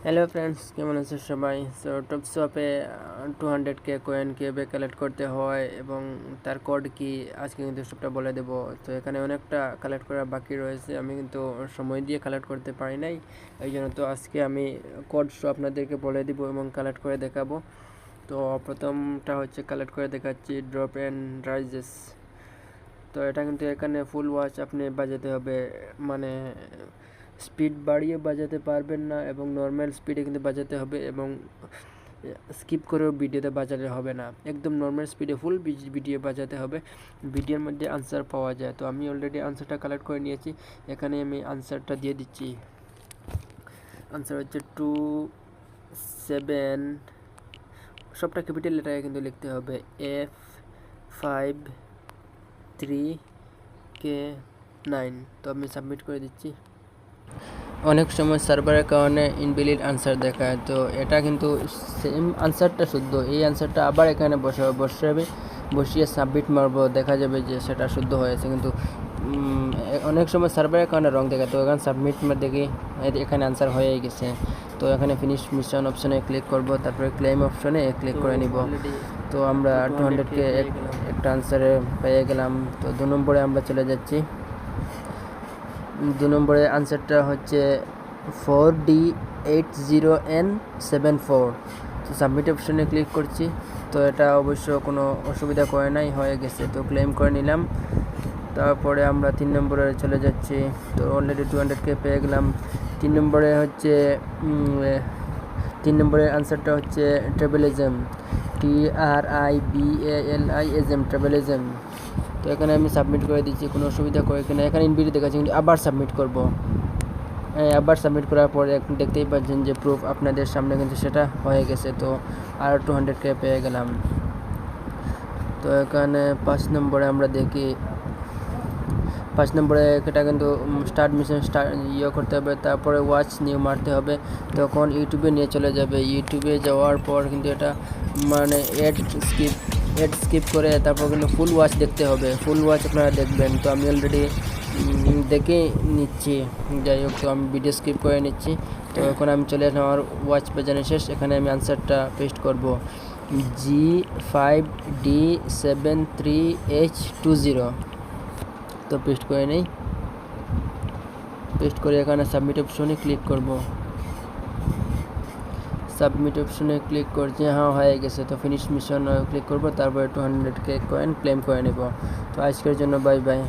Hello friends, কেমন আছে সবাই? সো টপ শপে 200K কয়েন কীভাবে কালেক্ট করতে হয় এবং তার কোড কি আজকে কিন্তু সবটা বলে দেবো। তো এখানে অনেকটা কালেক্ট করা বাকি রয়েছে, আমি কিন্তু সময় দিয়ে কালেক্ট করতে পারি নাই, এই জন্য তো আজকে আমি কোড আপনাদেরকে বলে দিব এবং কালেক্ট করে দেখাবো। তো প্রথমটা হচ্ছে কালেক্ট করে দেখাচ্ছি, ড্রপ অ্যান্ড রাইজেস। তো এটা কিন্তু এখানে ফুল ওয়াচ আপনি বাজাতে হবে, মানে স্পিড বাড়িয়ে বাজাতে পারবেন না এবং নর্মাল স্পিডে কিন্তু বাজাতে হবে এবং স্কিপ করেও ভিডিওতে বাজালে হবে না, একদম নর্মাল স্পিডে ফুল ভিডিও বাজাতে হবে। ভিডিওর মধ্যে আনসার পাওয়া যায়, তো আমি অলরেডি আনসারটা কালেক্ট করে নিয়েছি, এখানে আমি আনসারটা দিয়ে দিচ্ছি। আনসার হচ্ছে 27, সবটা ক্যাপিটাল লেটারে কিন্তু লিখতে হবে, F53K9। তো আমি সাবমিট করে দিচ্ছি। অনেক সময় সার্ভারের কারণে ইনভ্যালিড আনসার দেখায়, তো এটা কিন্তু সেম আনসারটা শুদ্ধ, এই আনসারটা আবার এখানে বসিয়ে সাবমিট মারবো, দেখা যাবে যে সেটা শুদ্ধ হয়েছে। কিন্তু অনেক সময় সার্ভারের কারণে রং দেখায়, তো এখানে সাবমিট দেখি এখানে আনসার হয়ে গেছে। তো এখানে ফিনিশ মিশন অপশনে ক্লিক করব, তারপরে ক্লেম অপশনে ক্লিক করে নিব। তো আমরা 200K একটা আনসারে পেয়ে গেলাম। তো 2 নম্বরে আমরা চলে যাচ্ছি। 2 নম্বরের আনসারটা হচ্ছে 4D80N74। তো সাবমিট অপশনে ক্লিক করছি, তো এটা অবশ্য কোনো অসুবিধা করে নাই, হয়ে গেছে, তো ক্লেম করে নিলাম। তারপরে আমরা 3 নম্বরে চলে যাচ্ছি। তো অলরেডি 200K পেয়ে গেলাম। 3 নম্বরে হচ্ছে 3 নম্বরের আনসারটা হচ্ছে ট্রাভেলিজম, TRIBALISM, ট্রাভেলিজম। তো এখানে আমি সাবমিট করে দিচ্ছি, কোনো অসুবিধা করে কিনা এখানে ইনভিডি দেখাচ্ছি, কিন্তু আবার সাবমিট করব। আবার সাবমিট করার পরে দেখতেই পাচ্ছেন যে প্রুফ আপনাদের সামনে কিন্তু সেটা হয়ে গেছে। তো আর 200K পেয়ে গেলাম। তো এখানে 5 নম্বরে আমরা দেখি, 5 নম্বরে এটা কিন্তু স্টার্ট মিশন করতে হবে, তারপরে ওয়াচ নিউ মারতে হবে, তখন ইউটিউবে নিয়ে চলে যাবে। ইউটিউবে যাওয়ার পর কিন্তু এটা মানে এড স্কিপ করে তারপর কিন্তু ফুল ওয়াচ দেখতে হবে, ফুল ওয়াচ আপনারা দেখবেন। তো আমি অলরেডি দেখে নিচ্ছি, যাই হোক, তো আমি ভিডিও স্কিপ করে নিচ্ছি। তো এখন আমি চলে আসলাম, আমার ওয়াচ বাজানো শেষ, এখানে আমি আনসারটা পেস্ট করব, G5D73H20। তো পেস্ট করে নেই, পেস্ট করে এখানে সাবমিট অপশনে ক্লিক করব। সাবমিট অপশনে ক্লিক করছি, হ্যাঁ হয়ে গেছে। তো ফিনিশ মিশন ক্লিক করব, তারপরে 200K কয়েন ক্লেম করে নেব। তো আজকের জন্য বাই বাই।